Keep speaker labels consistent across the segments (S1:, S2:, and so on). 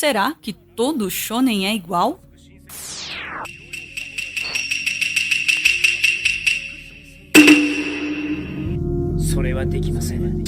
S1: Será que todo shonen é igual?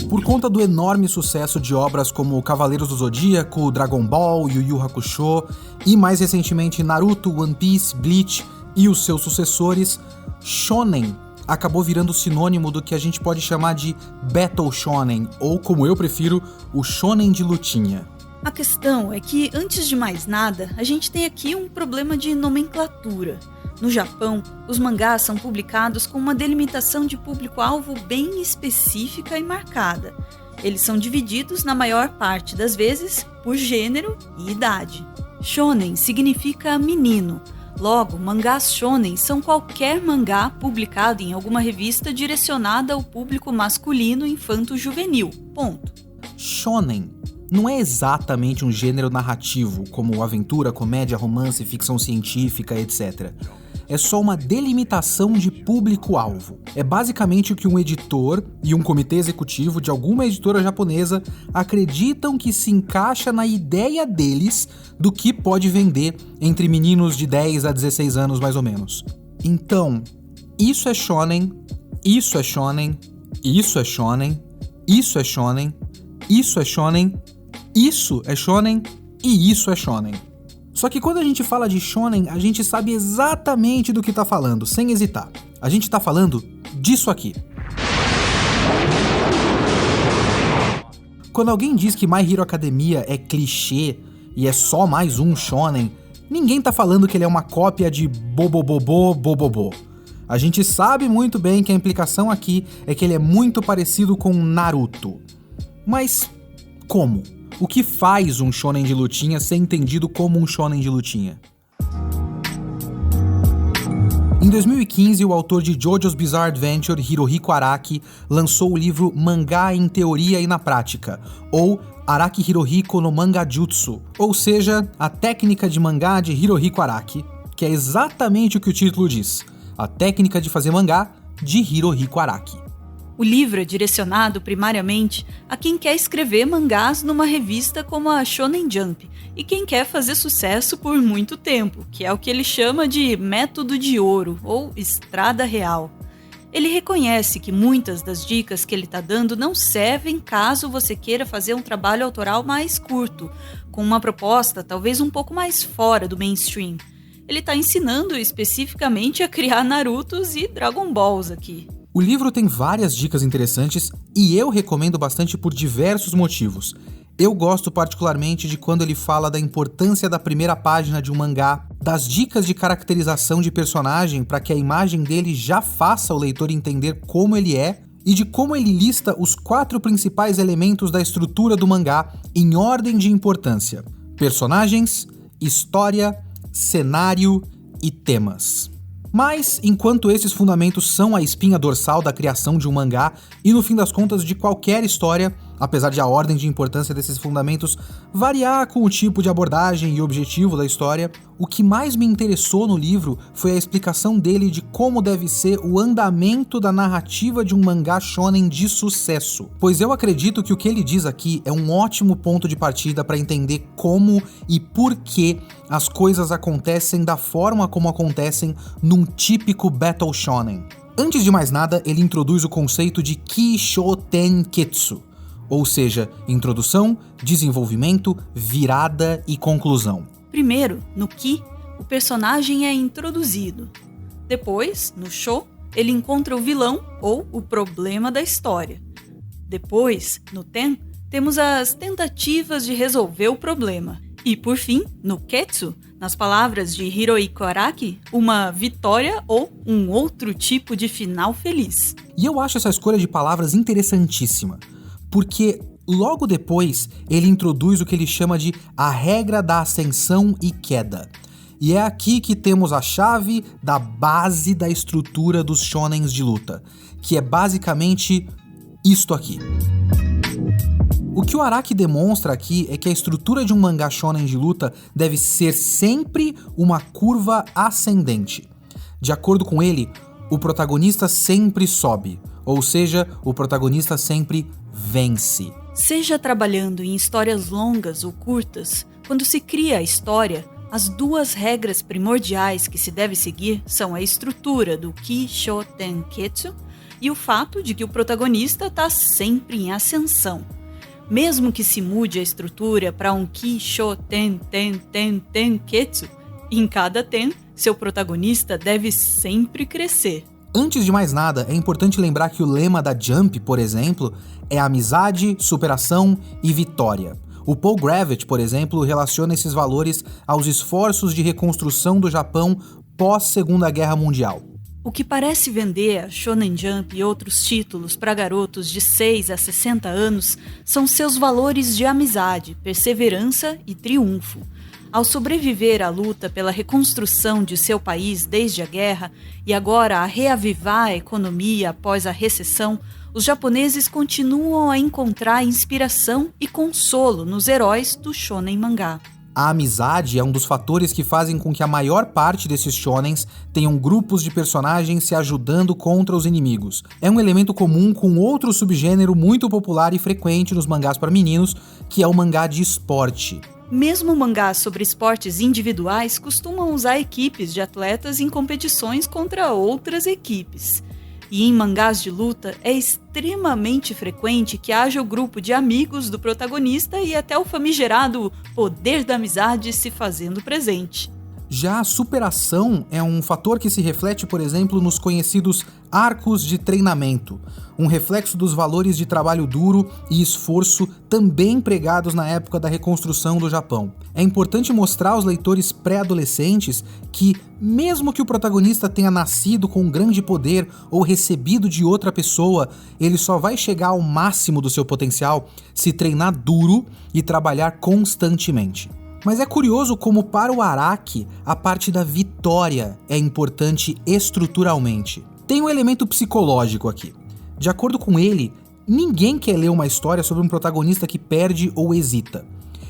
S2: Por conta do enorme sucesso de obras como Cavaleiros do Zodíaco, Dragon Ball, Yu Yu Hakusho e mais recentemente Naruto, One Piece, Bleach e os seus sucessores, shonen acabou virando sinônimo do que a gente pode chamar de Battle Shonen, ou como eu prefiro, o shonen de lutinha.
S1: A questão é que, antes de mais nada, a gente tem aqui um problema de nomenclatura. No Japão, os mangás são publicados com uma delimitação de público-alvo bem específica e marcada. Eles são divididos, na maior parte das vezes, por gênero e idade. Shonen significa menino. Logo, mangás shonen são qualquer mangá publicado em alguma revista direcionada ao público masculino infanto-juvenil. Ponto.
S2: Shonen não é exatamente um gênero narrativo, como aventura, comédia, romance, ficção científica, etc. É só uma delimitação de público-alvo. É basicamente o que um editor e um comitê executivo de alguma editora japonesa acreditam que se encaixa na ideia deles do que pode vender entre meninos de 10 a 16 anos mais ou menos. Então, isso é shonen, isso é shonen, isso é shonen, isso é shonen, isso é shonen, isso é shonen e isso é shonen. Só que quando a gente fala de shonen, a gente sabe exatamente do que tá falando, sem hesitar. A gente tá falando disso aqui. Quando alguém diz que My Hero Academia é clichê e é só mais um shonen, ninguém tá falando que ele é uma cópia de Bobobobô Bobobô. A gente sabe muito bem que a implicação aqui é que ele é muito parecido com Naruto. Mas como? O que faz um shonen de lutinha ser entendido como um shonen de lutinha? Em 2015, o autor de JoJo's Bizarre Adventure, Hirohiko Araki, lançou o livro Mangá em Teoria e na Prática, ou Araki Hirohiko no Manga Jutsu, ou seja, a técnica de mangá de Hirohiko Araki, que é exatamente o que o título diz, a técnica de fazer mangá de Hirohiko Araki.
S1: O livro é direcionado primariamente a quem quer escrever mangás numa revista como a Shonen Jump e quem quer fazer sucesso por muito tempo, que é o que ele chama de método de ouro ou estrada real. Ele reconhece que muitas das dicas que ele está dando não servem caso você queira fazer um trabalho autoral mais curto, com uma proposta talvez um pouco mais fora do mainstream. Ele está ensinando especificamente a criar Narutos e Dragon Balls aqui.
S2: O livro tem várias dicas interessantes e eu recomendo bastante por diversos motivos. Eu gosto particularmente de quando ele fala da importância da primeira página de um mangá, das dicas de caracterização de personagem para que a imagem dele já faça o leitor entender como ele é e de como ele lista os 4 principais elementos da estrutura do mangá em ordem de importância: personagens, história, cenário e temas. Mas, enquanto esses fundamentos são a espinha dorsal da criação de um mangá e, no fim das contas, de qualquer história, apesar de a ordem de importância desses fundamentos variar com o tipo de abordagem e objetivo da história, o que mais me interessou no livro foi a explicação dele de como deve ser o andamento da narrativa de um mangá shonen de sucesso. Pois eu acredito que o que ele diz aqui é um ótimo ponto de partida para entender como e por que as coisas acontecem da forma como acontecem num típico Battle Shonen. Antes de mais nada, ele introduz o conceito de Kisho Tenketsu, ou seja, introdução, desenvolvimento, virada e conclusão.
S1: Primeiro, no Ki, o personagem é introduzido. Depois, no Sho, ele encontra o vilão ou o problema da história. Depois, no Ten, temos as tentativas de resolver o problema. E por fim, no Ketsu, nas palavras de Hirohiko Araki, uma vitória ou um outro tipo de final feliz.
S2: E eu acho essa escolha de palavras interessantíssima, porque logo depois ele introduz o que ele chama de a regra da ascensão e queda. E é aqui que temos a chave da base da estrutura dos shonens de luta, que é basicamente isto aqui. O que o Araki demonstra aqui é que a estrutura de um mangá shonen de luta deve ser sempre uma curva ascendente. De acordo com ele, o protagonista sempre sobe, ou seja, o protagonista sempre vence.
S1: Seja trabalhando em histórias longas ou curtas, Quando se cria a história, as duas regras primordiais que se deve seguir são a estrutura do Ki, Sho, Ten, Ketsu e o fato de que o protagonista está sempre em ascensão. Mesmo que se mude a estrutura para um Ki, Sho, Ten, Ketsu, em cada Ten, seu protagonista deve sempre crescer.
S2: Antes de mais nada, é importante lembrar que o lema da Jump, por exemplo, é amizade, superação e vitória. O Paul Gravett, por exemplo, relaciona esses valores aos esforços de reconstrução do Japão pós-Segunda Guerra Mundial.
S1: O que parece vender a Shonen Jump e outros títulos para garotos de 6 a 60 anos são seus valores de amizade, perseverança e triunfo. Ao sobreviver à luta pela reconstrução de seu país desde a guerra e agora a reavivar a economia após a recessão, os japoneses continuam a encontrar inspiração e consolo nos heróis do shonen mangá.
S2: A amizade é um dos fatores que fazem com que a maior parte desses shonens tenham grupos de personagens se ajudando contra os inimigos. É um elemento comum com outro subgênero muito popular e frequente nos mangás para meninos, que é o mangá de esporte.
S1: Mesmo mangás sobre esportes individuais costumam usar equipes de atletas em competições contra outras equipes. E em mangás de luta é extremamente frequente que haja o grupo de amigos do protagonista e até o famigerado poder da amizade se fazendo presente.
S2: Já a superação é um fator que se reflete, por exemplo, nos conhecidos arcos de treinamento, um reflexo dos valores de trabalho duro e esforço também empregados na época da reconstrução do Japão. É importante mostrar aos leitores pré-adolescentes que, mesmo que o protagonista tenha nascido com um grande poder ou recebido de outra pessoa, ele só vai chegar ao máximo do seu potencial se treinar duro e trabalhar constantemente. Mas é curioso como para o Araki, a parte da vitória é importante estruturalmente. Tem um elemento psicológico aqui. De acordo com ele, ninguém quer ler uma história sobre um protagonista que perde ou hesita.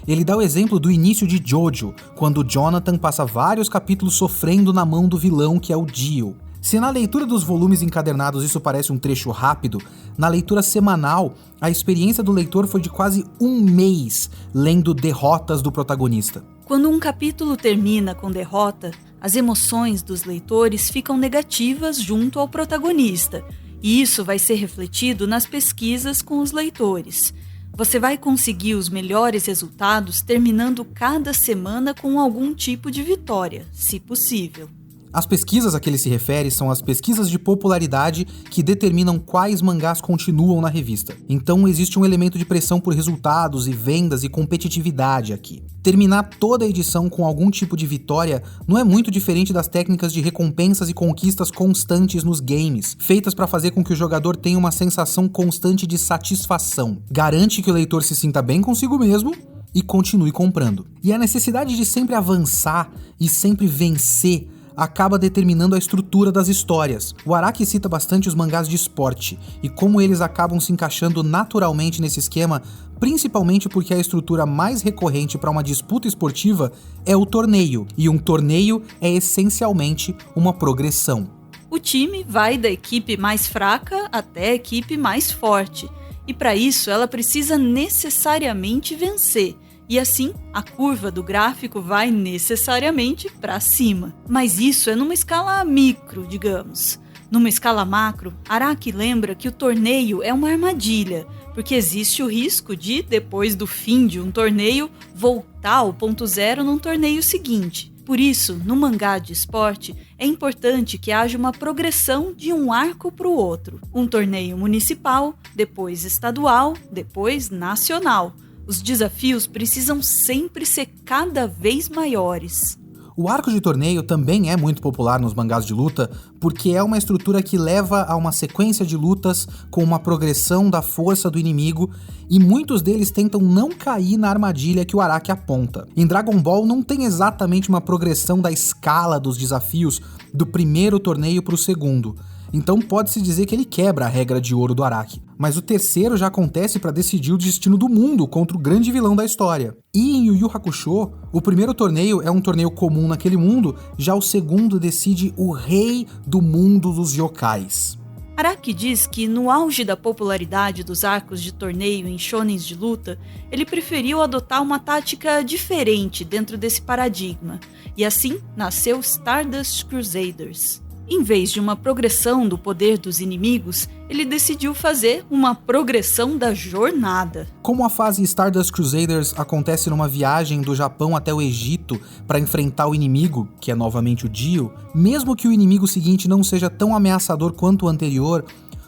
S2: Ele dá o exemplo do início de Jojo, quando Jonathan passa vários capítulos sofrendo na mão do vilão que é o Dio. Se na leitura dos volumes encadernados isso parece um trecho rápido, na leitura semanal, a experiência do leitor foi de quase um mês lendo derrotas do protagonista.
S1: Quando um capítulo termina com derrota, as emoções dos leitores ficam negativas junto ao protagonista, e isso vai ser refletido nas pesquisas com os leitores. Você vai conseguir os melhores resultados terminando cada semana com algum tipo de vitória, se possível.
S2: As pesquisas a que ele se refere são as pesquisas de popularidade que determinam quais mangás continuam na revista. Então existe um elemento de pressão por resultados e vendas e competitividade aqui. Terminar toda a edição com algum tipo de vitória não é muito diferente das técnicas de recompensas e conquistas constantes nos games, feitas para fazer com que o jogador tenha uma sensação constante de satisfação. Garante que o leitor se sinta bem consigo mesmo e continue comprando. E a necessidade de sempre avançar e sempre vencer acaba determinando a estrutura das histórias. O Araki cita bastante os mangás de esporte e como eles acabam se encaixando naturalmente nesse esquema, principalmente porque a estrutura mais recorrente para uma disputa esportiva é o torneio, e um torneio é essencialmente uma progressão.
S1: O time vai da equipe mais fraca até a equipe mais forte, e para isso ela precisa necessariamente vencer. E assim, a curva do gráfico vai necessariamente para cima. Mas isso é numa escala micro, digamos. Numa escala macro, Araki lembra que o torneio é uma armadilha, porque existe o risco de, depois do fim de um torneio, voltar ao ponto zero num torneio seguinte. Por isso, no mangá de esporte, é importante que haja uma progressão de um arco para o outro. Um torneio municipal, depois estadual, depois nacional. Os desafios precisam sempre ser cada vez maiores.
S2: O arco de torneio também é muito popular nos mangás de luta porque é uma estrutura que leva a uma sequência de lutas com uma progressão da força do inimigo e muitos deles tentam não cair na armadilha que o Araki aponta. Em Dragon Ball não tem exatamente uma progressão da escala dos desafios do primeiro torneio para o segundo. Então pode-se dizer que ele quebra a regra de ouro do Araki. Mas o terceiro já acontece para decidir o destino do mundo contra o grande vilão da história. E em Yu Yu Hakusho, o primeiro torneio é um torneio comum naquele mundo, já o segundo decide o rei do mundo dos yokais.
S1: Araki diz que, no auge da popularidade dos arcos de torneio em shonens de luta, ele preferiu adotar uma tática diferente dentro desse paradigma, e assim nasceu Stardust Crusaders. Em vez de uma progressão do poder dos inimigos, ele decidiu fazer uma progressão da jornada.
S2: Como a fase Stardust Crusaders acontece numa viagem do Japão até o Egito para enfrentar o inimigo, que é novamente o Dio, mesmo que o inimigo seguinte não seja tão ameaçador quanto o anterior,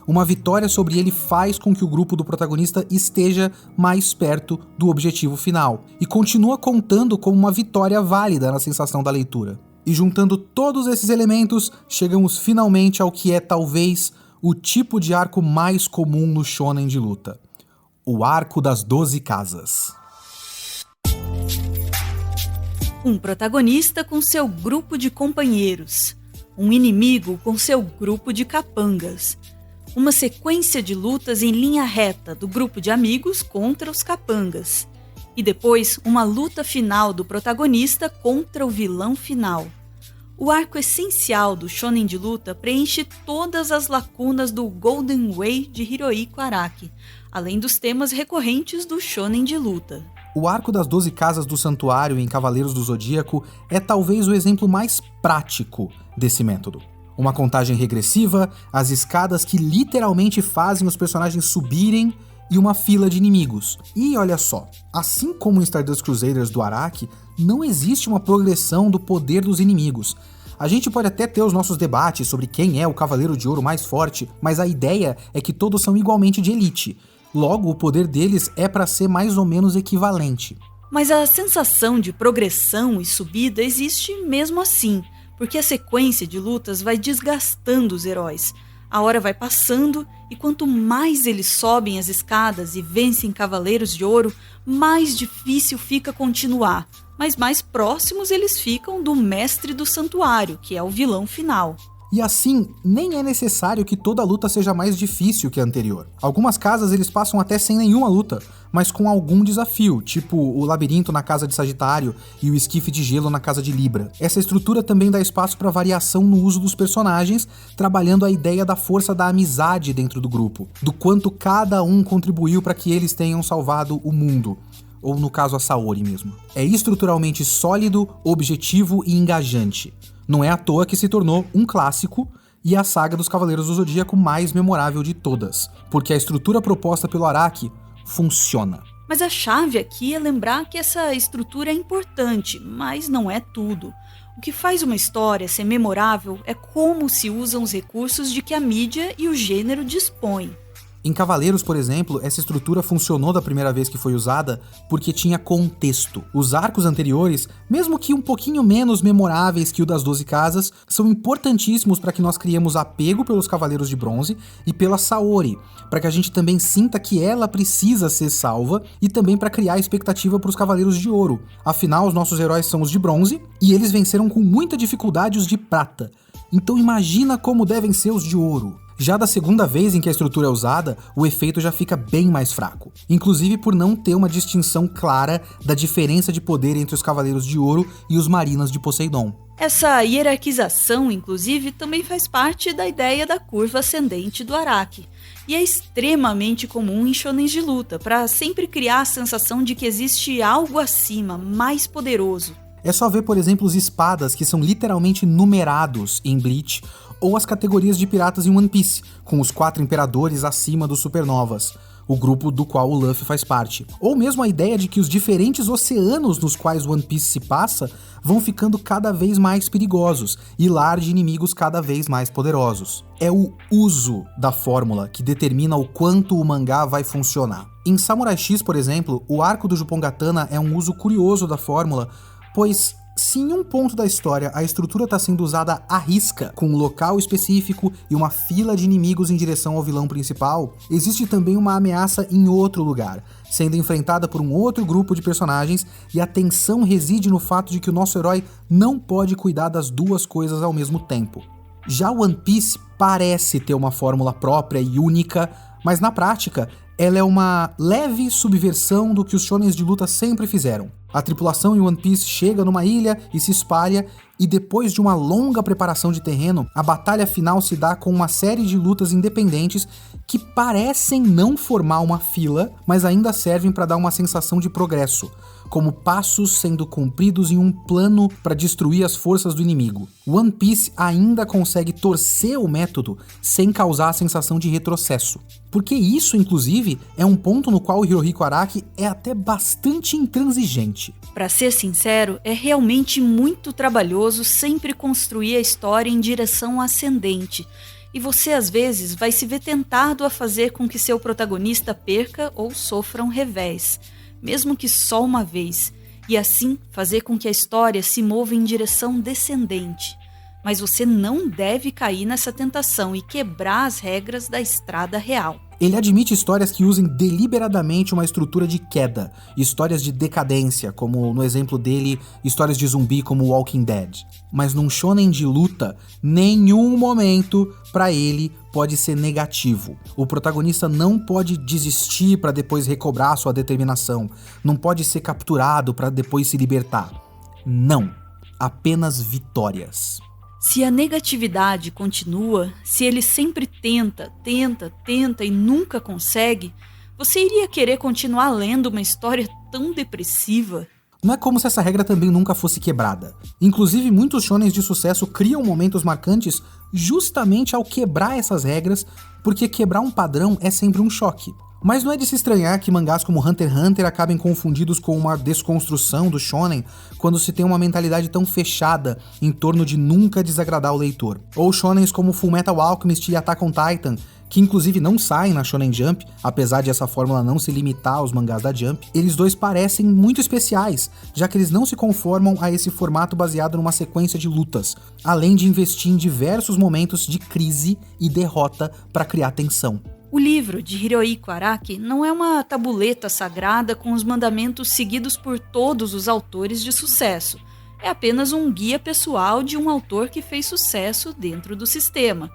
S2: uma vitória sobre ele faz com que o grupo do protagonista esteja mais perto do objetivo final, e continua contando como uma vitória válida na sensação da leitura. E juntando todos esses elementos, chegamos finalmente ao que é talvez o tipo de arco mais comum no shonen de luta: o arco das 12 casas.
S1: Um protagonista com seu grupo de companheiros, um inimigo com seu grupo de capangas, uma sequência de lutas em linha reta do grupo de amigos contra os capangas, e depois uma luta final do protagonista contra o vilão final. O arco essencial do shonen de luta preenche todas as lacunas do Golden Way de Hirohiko Araki, além dos temas recorrentes do shonen de luta.
S2: O arco das 12 casas do santuário em Cavaleiros do Zodíaco é talvez o exemplo mais prático desse método. Uma contagem regressiva, as escadas que literalmente fazem os personagens subirem e uma fila de inimigos. E olha só, assim como em Stardust Crusaders do Araki, não existe uma progressão do poder dos inimigos. A gente pode até ter os nossos debates sobre quem é o Cavaleiro de Ouro mais forte, mas a ideia é que todos são igualmente de elite. Logo, o poder deles é para ser mais ou menos equivalente.
S1: Mas a sensação de progressão e subida existe mesmo assim, porque a sequência de lutas vai desgastando os heróis. A hora vai passando e quanto mais eles sobem as escadas e vencem Cavaleiros de Ouro, mais difícil fica continuar, mas mais próximos eles ficam do Mestre do Santuário, que é o vilão final.
S2: E assim, nem é necessário que toda luta seja mais difícil que a anterior. Algumas casas eles passam até sem nenhuma luta, mas com algum desafio, tipo o labirinto na casa de Sagitário e o esquife de gelo na casa de Libra. Essa estrutura também dá espaço para variação no uso dos personagens, trabalhando a ideia da força da amizade dentro do grupo, do quanto cada um contribuiu para que eles tenham salvado o mundo. Ou no caso a Saori mesmo. É estruturalmente sólido, objetivo e engajante. Não é à toa que se tornou um clássico e a saga dos Cavaleiros do Zodíaco mais memorável de todas, porque a estrutura proposta pelo Araki funciona.
S1: Mas a chave aqui é lembrar que essa estrutura é importante, mas não é tudo. O que faz uma história ser memorável é como se usam os recursos de que a mídia e o gênero dispõem.
S2: Em Cavaleiros, por exemplo, essa estrutura funcionou da primeira vez que foi usada porque tinha contexto. Os arcos anteriores, mesmo que um pouquinho menos memoráveis que o das 12 casas, são importantíssimos para que nós criemos apego pelos Cavaleiros de Bronze e pela Saori, para que a gente também sinta que ela precisa ser salva e também para criar expectativa para os Cavaleiros de Ouro. Afinal, os nossos heróis são os de bronze e eles venceram com muita dificuldade os de prata. Então imagina como devem ser os de ouro. Já da segunda vez em que a estrutura é usada, o efeito já fica bem mais fraco. Inclusive por não ter uma distinção clara da diferença de poder entre os Cavaleiros de Ouro e os Marinas de Poseidon.
S1: Essa hierarquização, inclusive, também faz parte da ideia da curva ascendente do Araki. E é extremamente comum em shonens de luta, para sempre criar a sensação de que existe algo acima, mais poderoso.
S2: É só ver, por exemplo, os espadas que são literalmente numerados em Bleach, ou as categorias de piratas em One Piece, com os 4 imperadores acima dos supernovas, o grupo do qual o Luffy faz parte. Ou mesmo a ideia de que os diferentes oceanos nos quais One Piece se passa vão ficando cada vez mais perigosos e lar de inimigos cada vez mais poderosos. É o uso da fórmula que determina o quanto o mangá vai funcionar. Em Samurai X, por exemplo, o arco do Juppongatana é um uso curioso da fórmula, pois se em um ponto da história a estrutura está sendo usada à risca, com um local específico e uma fila de inimigos em direção ao vilão principal, existe também uma ameaça em outro lugar, sendo enfrentada por um outro grupo de personagens, e a tensão reside no fato de que o nosso herói não pode cuidar das duas coisas ao mesmo tempo. Já One Piece parece ter uma fórmula própria e única, mas na prática ela é uma leve subversão do que os shonens de luta sempre fizeram. A tripulação em One Piece chega numa ilha e se espalha, e depois de uma longa preparação de terreno, a batalha final se dá com uma série de lutas independentes que parecem não formar uma fila, mas ainda servem para dar uma sensação de progresso, como passos sendo cumpridos em um plano para destruir as forças do inimigo. One Piece ainda consegue torcer o método sem causar a sensação de retrocesso. Porque isso, inclusive, é um ponto no qual o Hirohiko Araki é até bastante intransigente.
S1: Para ser sincero, é realmente muito trabalhoso sempre construir a história em direção ascendente. E você às vezes vai se ver tentado a fazer com que seu protagonista perca ou sofra um revés, mesmo que só uma vez, e assim fazer com que a história se mova em direção descendente. Mas você não deve cair nessa tentação e quebrar as regras da estrada real.
S2: Ele admite histórias que usem deliberadamente uma estrutura de queda, histórias de decadência, como no exemplo dele, histórias de zumbi como Walking Dead. Mas num shonen de luta, nenhum momento pra ele pode ser negativo. O protagonista não pode desistir pra depois recobrar sua determinação, não pode ser capturado pra depois se libertar. Não, apenas vitórias.
S1: Se a negatividade continua, se ele sempre tenta e nunca consegue, você iria querer continuar lendo uma história tão depressiva?
S2: Não é como se essa regra também nunca fosse quebrada. Inclusive, muitos shonens de sucesso criam momentos marcantes justamente ao quebrar essas regras, porque quebrar um padrão é sempre um choque. Mas não é de se estranhar que mangás como Hunter x Hunter acabem confundidos com uma desconstrução do shonen quando se tem uma mentalidade tão fechada em torno de nunca desagradar o leitor. Ou shonens como Fullmetal Alchemist e Attack on Titan, que inclusive não saem na Shonen Jump, apesar de essa fórmula não se limitar aos mangás da Jump. Eles dois parecem muito especiais, já que eles não se conformam a esse formato baseado numa sequência de lutas, além de investir em diversos momentos de crise e derrota para criar tensão.
S1: O livro de Hirohiko Araki não é uma tabuleta sagrada com os mandamentos seguidos por todos os autores de sucesso. É apenas um guia pessoal de um autor que fez sucesso dentro do sistema.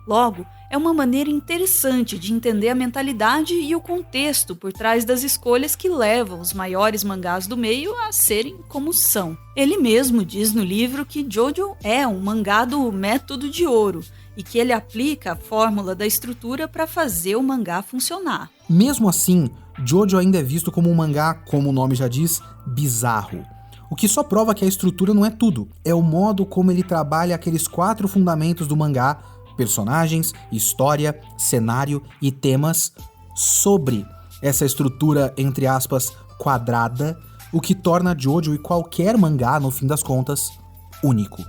S1: Logo, é uma maneira interessante de entender a mentalidade e o contexto por trás das escolhas que levam os maiores mangás do meio a serem como são. Ele mesmo diz no livro que Jojo é um mangá do método de ouro, e que ele aplica a fórmula da estrutura para fazer o mangá funcionar.
S2: Mesmo assim, Jojo ainda é visto como um mangá, como o nome já diz, bizarro. O que só prova que a estrutura não é tudo, é o modo como ele trabalha aqueles 4 fundamentos do mangá: personagens, história, cenário e temas, sobre essa estrutura, entre aspas, quadrada, o que torna Jojo e qualquer mangá, no fim das contas, único.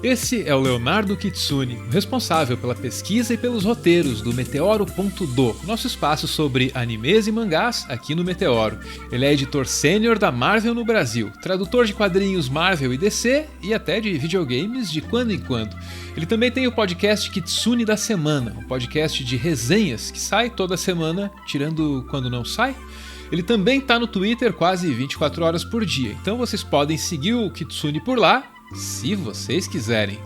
S3: Esse é o Leonardo Kitsune, responsável pela pesquisa e pelos roteiros do Meteoro.do, nosso espaço sobre animes e mangás aqui no Meteoro. Ele é editor sênior da Marvel no Brasil, tradutor de quadrinhos Marvel e DC e até de videogames de quando em quando. Ele também tem o podcast Kitsune da Semana, um podcast de resenhas que sai toda semana, tirando quando não sai. Ele também está no Twitter quase 24 horas por dia, então vocês podem seguir o Kitsune por lá, se vocês quiserem.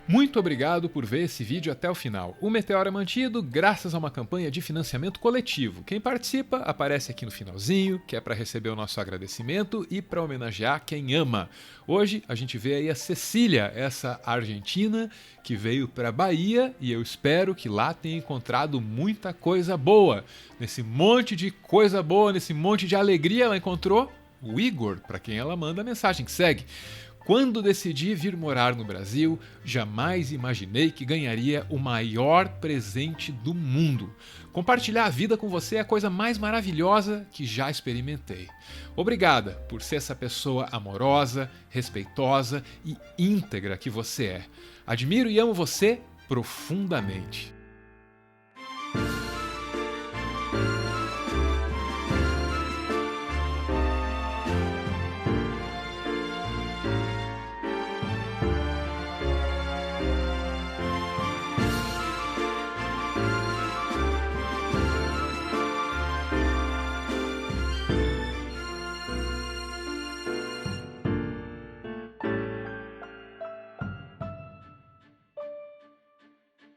S3: Muito obrigado por ver esse vídeo até o final. O Meteoro é mantido graças a uma campanha de financiamento coletivo. Quem participa aparece aqui no finalzinho, que é para receber o nosso agradecimento e para homenagear quem ama. Hoje a gente vê aí a Cecília, essa argentina que veio para Bahia, e eu espero que lá tenha encontrado muita coisa boa. Nesse monte de coisa boa, nesse monte de alegria, ela encontrou o Igor, para quem ela manda a mensagem que segue. Quando decidi vir morar no Brasil, jamais imaginei que ganharia o maior presente do mundo. Compartilhar a vida com você é a coisa mais maravilhosa que já experimentei. Obrigada por ser essa pessoa amorosa, respeitosa e íntegra que você é. Admiro e amo você profundamente.